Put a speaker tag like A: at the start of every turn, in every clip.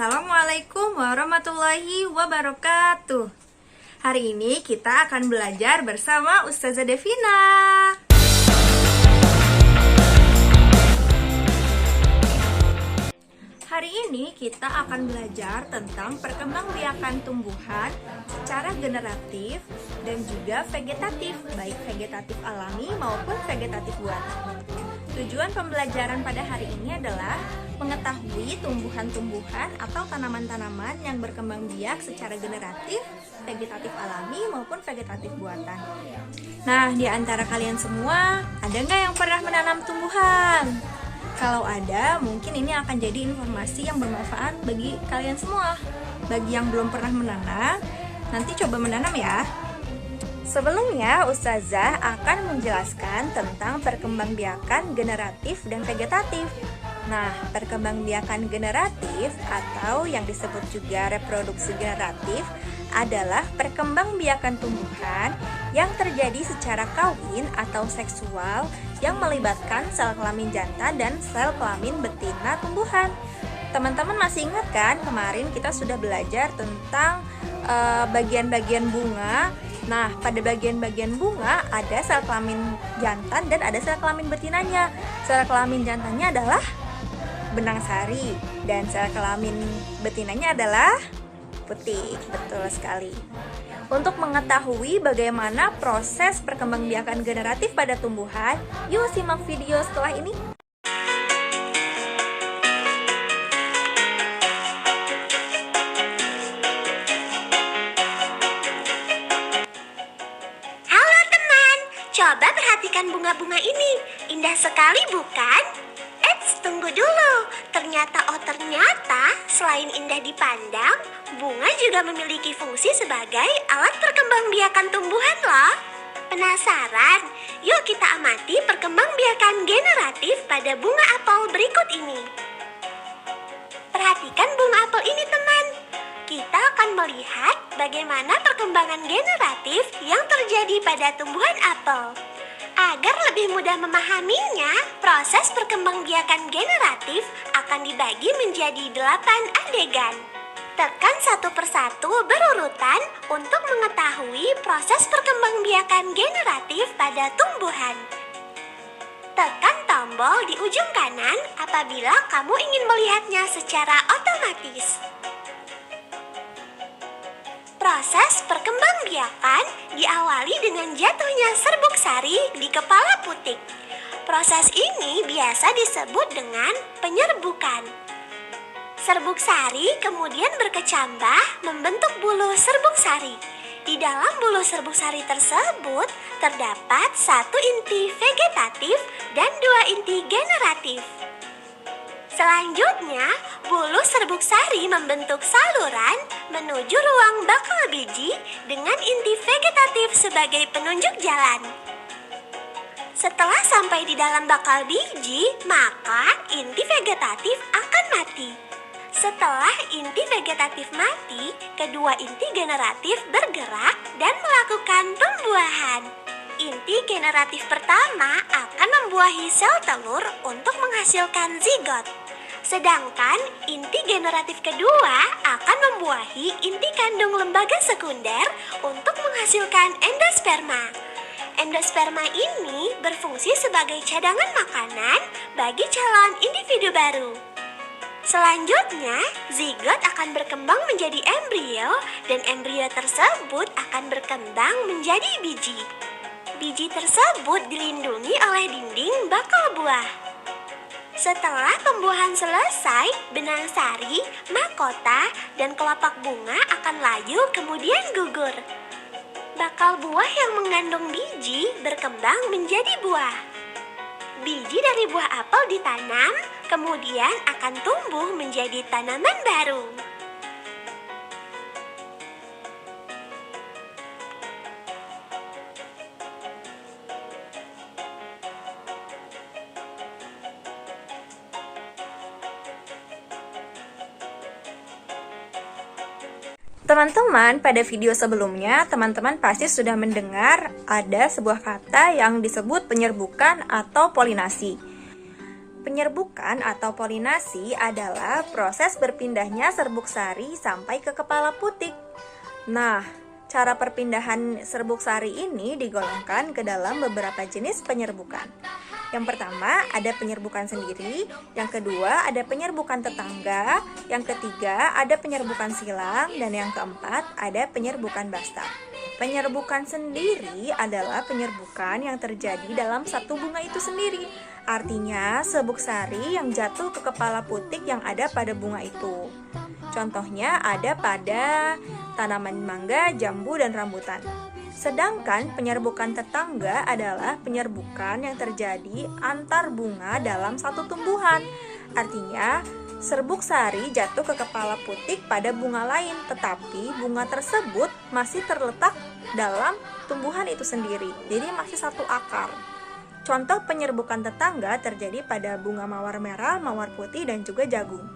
A: Assalamualaikum warahmatullahi wabarakatuh. Hari ini kita akan belajar bersama Ustazah Devina. Hari ini kita akan belajar tentang perkembangbiakan tumbuhan secara generatif dan juga vegetatif, baik vegetatif alami maupun vegetatif buatan. Tujuan pembelajaran pada hari ini adalah mengetahui tumbuhan-tumbuhan atau tanaman-tanaman yang berkembang biak secara generatif, vegetatif alami maupun vegetatif buatan. Nah, di antara kalian semua, ada nggak yang pernah menanam tumbuhan? Kalau ada, mungkin ini akan jadi informasi yang bermanfaat bagi kalian semua. Bagi yang belum pernah menanam, nanti coba menanam ya. Sebelumnya, Ustazah akan menjelaskan tentang perkembangbiakan generatif dan vegetatif. Nah, perkembangbiakan generatif atau yang disebut juga reproduksi generatif adalah perkembangbiakan tumbuhan yang terjadi secara kawin atau seksual yang melibatkan sel kelamin jantan dan sel kelamin betina tumbuhan. Teman-teman masih ingat kan kemarin kita sudah belajar tentang bagian-bagian bunga. Nah, pada bagian-bagian bunga ada sel kelamin jantan dan ada sel kelamin betinanya. Sel kelamin jantannya adalah benang sari dan sel kelamin betinanya adalah putih. Betul sekali. Untuk mengetahui bagaimana proses perkembangbiakan generatif pada tumbuhan, yuk simak video setelah ini.
B: Coba perhatikan bunga-bunga ini, indah sekali bukan? Eits, tunggu dulu. Ternyata selain indah dipandang, bunga juga memiliki fungsi sebagai alat perkembangbiakan tumbuhan loh. Penasaran? Yuk kita amati perkembangbiakan generatif pada bunga apel berikut ini. Perhatikan bunga apel ini teman. Kita akan melihat bagaimana perkembangan generatif yang terjadi pada tumbuhan apel. Agar lebih mudah memahaminya, proses perkembangbiakan generatif akan dibagi menjadi 8 adegan. Tekan satu persatu berurutan untuk mengetahui proses perkembangbiakan generatif pada tumbuhan. Tekan tombol di ujung kanan apabila kamu ingin melihatnya secara otomatis. Proses perkembangbiakan diawali dengan jatuhnya serbuk sari di kepala putik. Proses ini biasa disebut dengan penyerbukan. Serbuk sari kemudian berkecambah membentuk bulu serbuk sari. Di dalam bulu serbuk sari tersebut terdapat 1 inti vegetatif dan 2 inti generatif. Selanjutnya, bulu serbuk sari membentuk saluran menuju ruang bakal biji dengan inti vegetatif sebagai penunjuk jalan. Setelah sampai di dalam bakal biji, maka inti vegetatif akan mati. Setelah inti vegetatif mati, kedua inti generatif bergerak dan melakukan pembuahan. Inti generatif pertama akan membuahi sel telur untuk menghasilkan zigot. Sedangkan inti generatif kedua akan membuahi inti kandung lembaga sekunder untuk menghasilkan endosperma. Endosperma ini berfungsi sebagai cadangan makanan bagi calon individu baru. Selanjutnya, zigot akan berkembang menjadi embrio dan embrio tersebut akan berkembang menjadi biji. Biji tersebut dilindungi oleh dinding bakal buah. Setelah pembuahan selesai, benang sari, mahkota, dan kelopak bunga akan layu kemudian gugur. Bakal buah yang mengandung biji berkembang menjadi buah. Biji dari buah apel ditanam, kemudian akan tumbuh menjadi tanaman baru.
A: Teman-teman, pada video sebelumnya, teman-teman pasti sudah mendengar ada sebuah kata yang disebut penyerbukan atau polinasi. Penyerbukan atau polinasi adalah proses berpindahnya serbuk sari sampai ke kepala putik. Nah, cara perpindahan serbuk sari ini digolongkan ke dalam beberapa jenis penyerbukan. Yang pertama ada penyerbukan sendiri, yang kedua ada penyerbukan tetangga, yang ketiga ada penyerbukan silang, dan yang keempat ada penyerbukan bastard. Penyerbukan sendiri adalah penyerbukan yang terjadi dalam satu bunga itu sendiri. Artinya serbuk sari yang jatuh ke kepala putik yang ada pada bunga itu. Contohnya ada pada tanaman mangga, jambu, dan rambutan. Sedangkan penyerbukan tetangga adalah penyerbukan yang terjadi antar bunga dalam satu tumbuhan. Artinya, serbuk sari jatuh ke kepala putik pada bunga lain, tetapi bunga tersebut masih terletak dalam tumbuhan itu sendiri. Jadi masih satu akar. Contoh penyerbukan tetangga terjadi pada bunga mawar merah, mawar putih, dan juga jagung.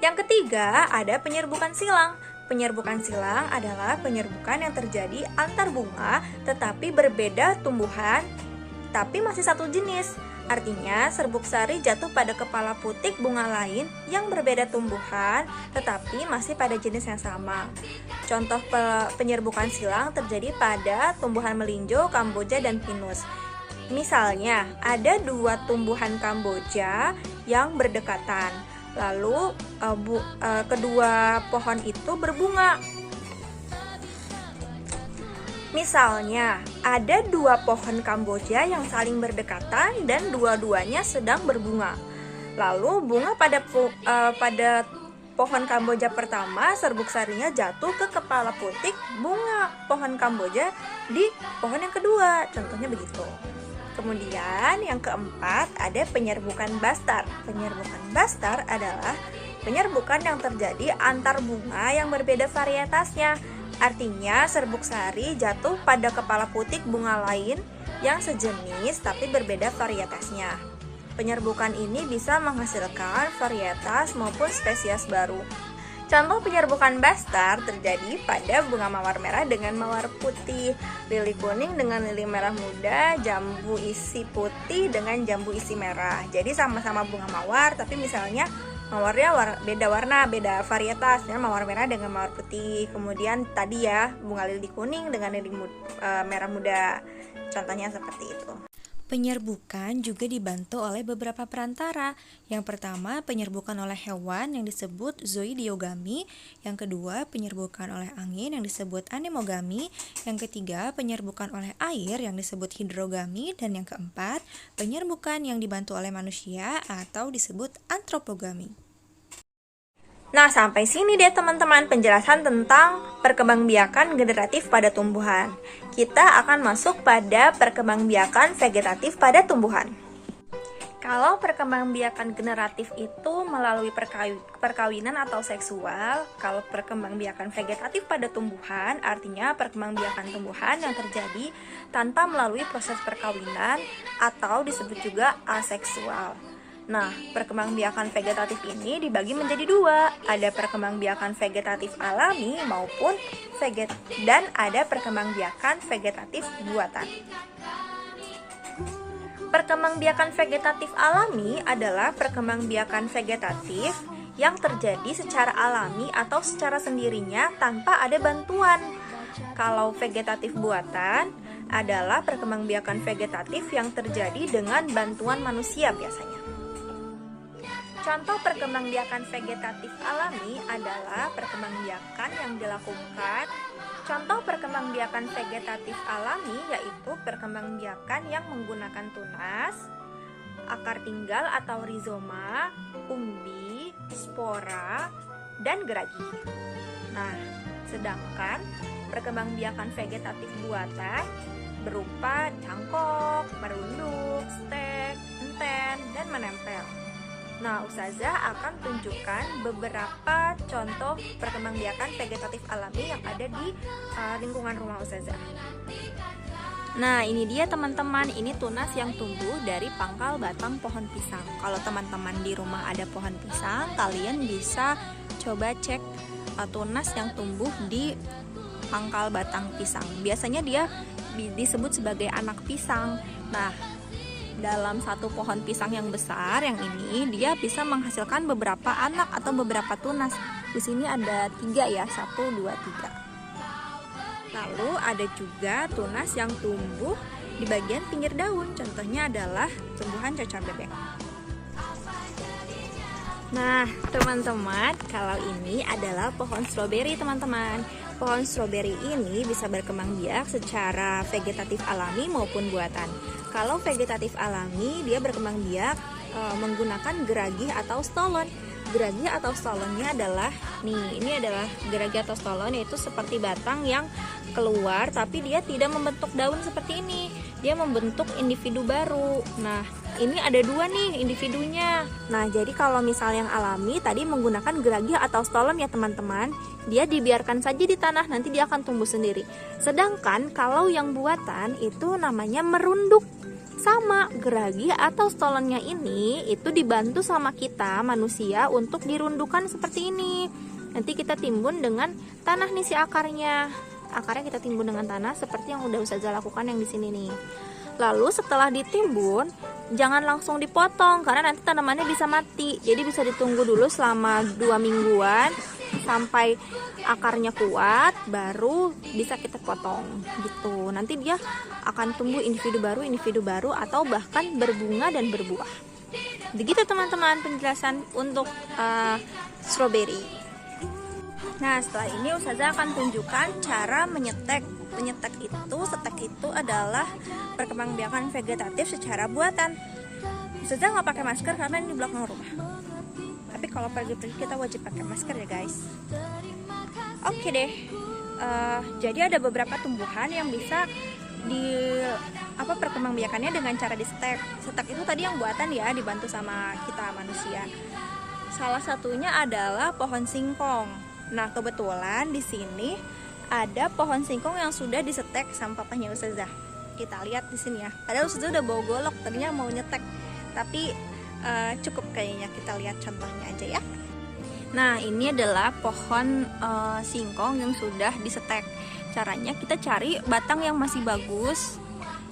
A: Yang ketiga, ada penyerbukan silang. Penyerbukan silang adalah penyerbukan yang terjadi antar bunga tetapi berbeda tumbuhan tapi masih satu jenis. Artinya serbuk sari jatuh pada kepala putik bunga lain yang berbeda tumbuhan tetapi masih pada jenis yang sama. Contoh penyerbukan silang terjadi pada tumbuhan melinjo, kamboja, dan pinus. Misalnya ada dua tumbuhan kamboja yang berdekatan. Lalu kedua pohon itu berbunga. Misalnya, ada dua pohon kamboja yang saling berdekatan dan dua-duanya sedang berbunga. Lalu bunga pada pohon kamboja pertama, serbuk sarinya jatuh ke kepala putik bunga pohon kamboja di pohon yang kedua. Contohnya begitu. Kemudian yang keempat ada penyerbukan bastard. Penyerbukan bastard adalah penyerbukan yang terjadi antar bunga yang berbeda varietasnya. Artinya serbuk sari jatuh pada kepala putik bunga lain yang sejenis tapi berbeda varietasnya. Penyerbukan ini bisa menghasilkan varietas maupun spesies baru. Contoh penyerbukan bastard terjadi pada bunga mawar merah dengan mawar putih, lili kuning dengan lili merah muda, jambu isi putih dengan jambu isi merah. Jadi sama-sama bunga mawar, tapi misalnya mawarnya beda warna, beda varietas, ya, mawar merah dengan mawar putih. Kemudian tadi ya bunga lili kuning dengan lili merah muda. Contohnya seperti itu.
C: Penyerbukan juga dibantu oleh beberapa perantara. Yang pertama, penyerbukan oleh hewan yang disebut zoidiogami. Yang kedua, penyerbukan oleh angin yang disebut anemogami. Yang ketiga, penyerbukan oleh air yang disebut hidrogami. Dan yang keempat, penyerbukan yang dibantu oleh manusia atau disebut antropogami.
A: Nah, sampai sini deh teman-teman penjelasan tentang perkembangbiakan generatif pada tumbuhan. Kita akan masuk pada perkembangbiakan vegetatif pada tumbuhan. Kalau perkembangbiakan generatif itu melalui perkawinan atau seksual, kalau perkembangbiakan vegetatif pada tumbuhan artinya perkembangbiakan tumbuhan yang terjadi tanpa melalui proses perkawinan atau disebut juga aseksual. Nah, perkembangbiakan vegetatif ini dibagi menjadi dua. Ada perkembangbiakan vegetatif alami maupun dan ada perkembangbiakan vegetatif buatan. Perkembangbiakan vegetatif alami adalah perkembangbiakan vegetatif yang terjadi secara alami atau secara sendirinya tanpa ada bantuan. Kalau vegetatif buatan adalah perkembangbiakan vegetatif yang terjadi dengan bantuan manusia biasanya. Contoh perkembangbiakan vegetatif alami adalah perkembangbiakan yang dilakukan. Contoh perkembangbiakan vegetatif alami yaitu perkembangbiakan yang menggunakan tunas, akar tinggal atau rizoma, umbi, spora, dan geragi. Nah, sedangkan perkembangbiakan vegetatif buatan berupa cangkok, merunduk, stek, enten, dan menempel. Nah, Ustazah akan tunjukkan beberapa contoh perkembangbiakan vegetatif alami yang ada di lingkungan rumah Ustazah. Nah, ini dia teman-teman, ini tunas yang tumbuh dari pangkal batang pohon pisang. Kalau teman-teman di rumah ada pohon pisang, kalian bisa coba cek tunas yang tumbuh di pangkal batang pisang. Biasanya dia disebut sebagai anak pisang. Nah, dalam satu pohon pisang yang besar yang ini dia bisa menghasilkan beberapa anak atau beberapa tunas. Di sini ada 3 ya, 1, 2, 3. Lalu ada juga tunas yang tumbuh di bagian pinggir daun. Contohnya adalah tumbuhan cocor bebek. Nah, teman-teman, kalau ini adalah pohon stroberi, teman-teman. Pohon stroberi ini bisa berkembang biak secara vegetatif alami maupun buatan. Kalau vegetatif alami, dia berkembang biak menggunakan geragi atau stolon. Geragi atau stolonnya adalah, ini adalah geragi atau stolon, yaitu seperti batang yang keluar, tapi dia tidak membentuk daun seperti ini. Dia membentuk individu baru. Nah, ini ada 2 nih individunya. Nah, jadi kalau misal yang alami tadi menggunakan geragi atau stolon ya teman-teman, dia dibiarkan saja di tanah, nanti dia akan tumbuh sendiri. Sedangkan kalau yang buatan itu namanya merunduk. Sama, geragi atau stolonnya ini itu dibantu sama kita manusia untuk dirundukan seperti ini. Nanti kita timbun dengan tanah nih si akarnya. Akarnya kita timbun dengan tanah seperti yang udah Ustazah lakukan yang di sini nih. Lalu setelah ditimbun, jangan langsung dipotong karena nanti tanamannya bisa mati. Jadi bisa ditunggu dulu selama 2 mingguan sampai akarnya kuat, baru bisa kita potong gitu. Nanti dia akan tumbuh individu baru atau bahkan berbunga dan berbuah. Begitu teman-teman penjelasan untuk stroberi. Nah, setelah ini Ustazah akan tunjukkan cara menyetek. Setek itu adalah perkembangbiakan vegetatif secara buatan. Ustazah nggak pakai masker karena ini di belakang rumah. Tapi kalau pergi-pergi kita wajib pakai masker ya guys. Oke deh. Jadi ada beberapa tumbuhan yang bisa perkembangbiakannya dengan cara disetek. Setek itu tadi yang buatan ya, dibantu sama kita manusia. Salah satunya adalah pohon singkong. Nah, kebetulan di sini ada pohon singkong yang sudah disetek sama papahnya Ustazah. Kita lihat di sini ya. Padahal Ustazah udah bawa golok, tadinya mau nyetek, tapi cukup kayaknya. Kita lihat contohnya aja ya. Nah, ini adalah pohon singkong yang sudah disetek. Caranya kita cari batang yang masih bagus,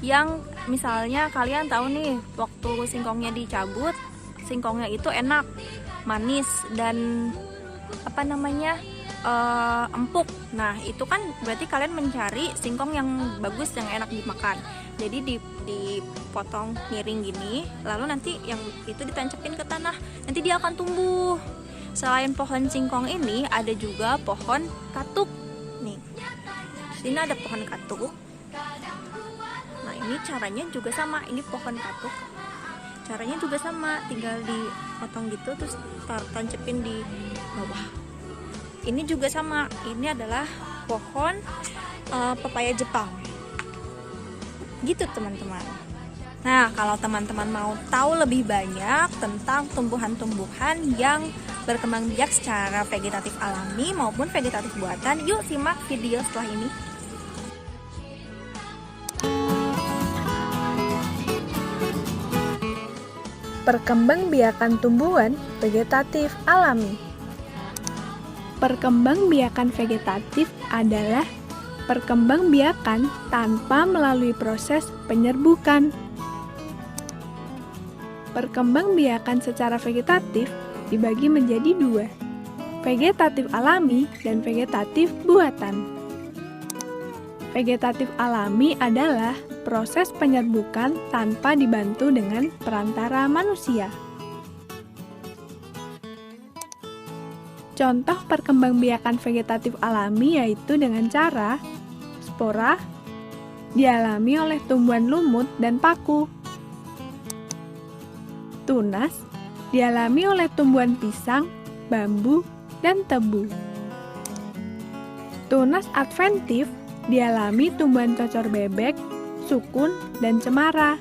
A: yang misalnya kalian tahu nih, waktu singkongnya dicabut, singkongnya itu enak, manis, dan empuk. Nah, itu kan berarti kalian mencari singkong yang bagus, yang enak dimakan. Jadi dipotong miring gini, lalu nanti yang itu ditancapin ke tanah, nanti dia akan tumbuh. Selain pohon singkong ini, ada juga pohon katuk. Nih, sini ada pohon katuk. Nah, ini caranya juga sama. Ini pohon katuk. Caranya juga sama, tinggal dipotong gitu, terus tancepin di bawah. Ini juga sama. Ini adalah pohon pepaya Jepang. Gitu teman-teman. Nah, kalau teman-teman mau tahu lebih banyak tentang tumbuhan-tumbuhan yang berkembang biak secara vegetatif alami maupun vegetatif buatan, yuk simak video setelah ini.
D: Perkembangbiakan tumbuhan vegetatif alami. Perkembangbiakan vegetatif adalah perkembangbiakan tanpa melalui proses penyerbukan. Perkembangbiakan secara vegetatif dibagi menjadi 2, vegetatif alami dan vegetatif buatan. Vegetatif alami adalah proses penyerbukan tanpa dibantu dengan perantara manusia. Contoh perkembangbiakan vegetatif alami yaitu dengan cara spora dialami oleh tumbuhan lumut dan paku. Tunas dialami oleh tumbuhan pisang, bambu, dan tebu. Tunas adventif dialami tumbuhan cocor bebek, sukun, dan cemara.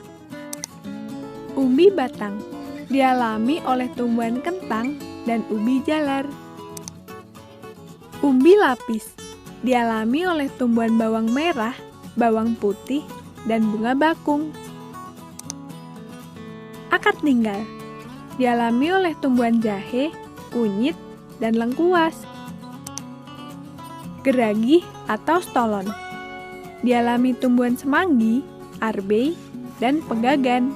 D: Ubi batang dialami oleh tumbuhan kentang dan ubi jalar. Ubi lapis dialami oleh tumbuhan bawang merah, bawang putih, dan bunga bakung. Akar tinggal dialami oleh tumbuhan jahe, kunyit, dan lengkuas. Geragi atau stolon dialami tumbuhan semanggi, arbei, dan pegagan.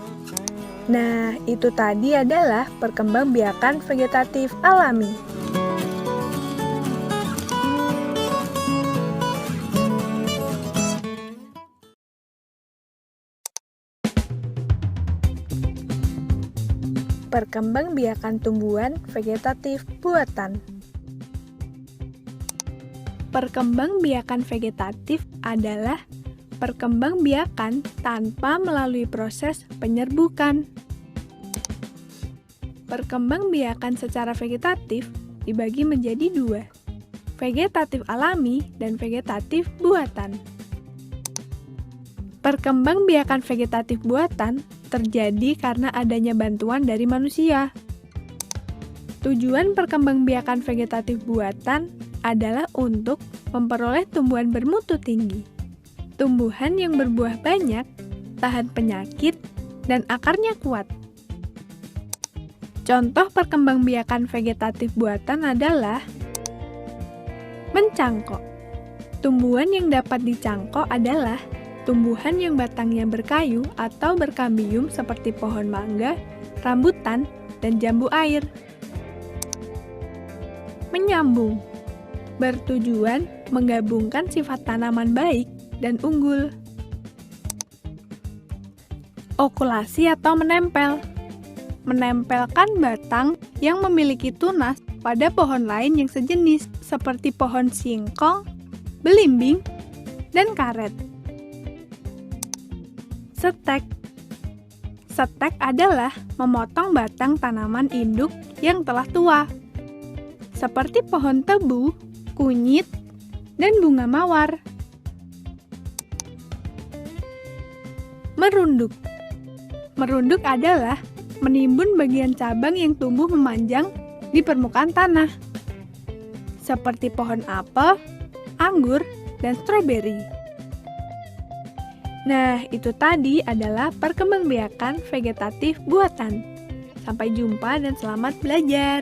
D: Nah, itu tadi adalah perkembangbiakan vegetatif alami. Perkembangbiakan tumbuhan vegetatif buatan. Perkembangbiakan vegetatif adalah perkembangbiakan tanpa melalui proses penyerbukan. Perkembangbiakan secara vegetatif dibagi menjadi dua, vegetatif alami dan vegetatif buatan. Perkembangbiakan vegetatif buatan terjadi karena adanya bantuan dari manusia. Tujuan perkembangbiakan vegetatif buatan adalah untuk memperoleh tumbuhan bermutu tinggi, tumbuhan yang berbuah banyak, tahan penyakit, dan akarnya kuat. Contoh perkembangbiakan vegetatif buatan adalah mencangkok. Tumbuhan yang dapat dicangkok adalah tumbuhan yang batangnya berkayu atau berkambium seperti pohon mangga, rambutan, dan jambu air. Menyambung bertujuan menggabungkan sifat tanaman baik dan unggul. Okulasi atau menempel. Menempelkan batang yang memiliki tunas pada pohon lain yang sejenis seperti pohon singkong, belimbing, dan karet. Setek. Setek adalah memotong batang tanaman induk yang telah tua, seperti pohon tebu, kunyit, dan bunga mawar. Merunduk. Merunduk adalah menimbun bagian cabang yang tumbuh memanjang di permukaan tanah, seperti pohon apel, anggur, dan stroberi. Nah, itu tadi adalah perkembangbiakan vegetatif buatan. Sampai jumpa dan selamat belajar!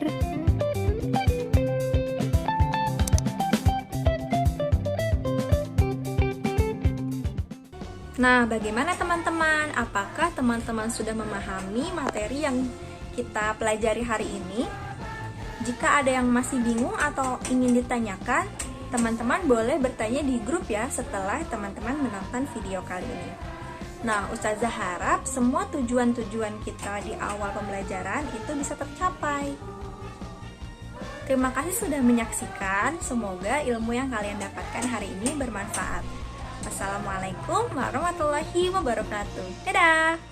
A: Nah, bagaimana teman-teman? Apakah teman-teman sudah memahami materi yang kita pelajari hari ini? Jika ada yang masih bingung atau ingin ditanyakan, teman-teman boleh bertanya di grup ya setelah teman-teman menonton video kali ini. Nah, Ustazah harap semua tujuan-tujuan kita di awal pembelajaran itu bisa tercapai. Terima kasih sudah menyaksikan, semoga ilmu yang kalian dapatkan hari ini bermanfaat. Wassalamualaikum warahmatullahi wabarakatuh. Dadah!